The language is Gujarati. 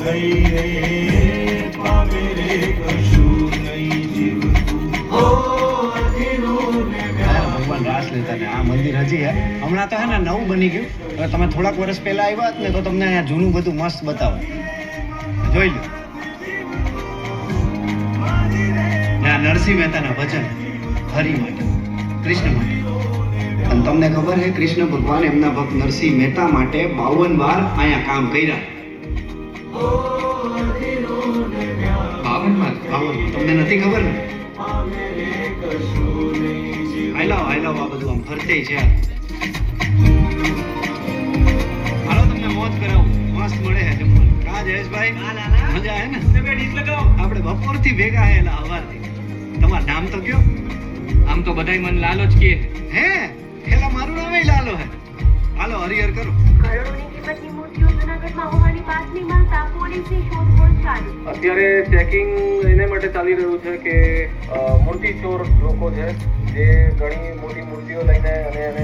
થઈ રે પામે રે કશું નહીં જીવતું ઓ અધીરું ને ભગવાન રાસ લેતા ને આ મંદિર હજી હે હમણાં તો હે ને નવું બની ગયું. હવે તમે થોડાક વર્ષ પહેલા આવ્યા હોત ને તો તમને અહીંયા જૂનું બધું મસ્ત બતાવો. જોઈ લો ના નરસિંહ મહેતાના ભજન હરિ માટે કૃષ્ણ માટે. અને તમને ખબર છે કૃષ્ણ ભગવાન એમના ભક્ત નરસિંહ મહેતા માટે 52 વાર અહીંયા કામ કર્યા. 52 વાર તમને નથી ખબર ને? હાલો આ બધું આમ ફરતે છે. હાલો તમને મોજ કરાવું મસ્ત મળે છે જમવાનું. કા જયેશભાઈ મજા આવે ને? આપણે બપોરથી ભેગા આયેલા હવારથી. તમારું નામ તો કયો? આમ તો બધાય મને લાલો જ કહે. હે પેલા મારું નામ લાલો હે. હાલો હરિહર કરો. કરોડોની કિંમતની મૂર્તિઓ જૂનાગઢમાં હોવાની બાતમી મળતા પોલીસની શોધખોળ ચાલુ. અત્યારે ચેકિંગ એને માટે ચાલી રહ્યું છે કે મૂર્તિ ચોર લોકો છે જે ઘણી મોટી મૂર્તિઓ લઈને અને એને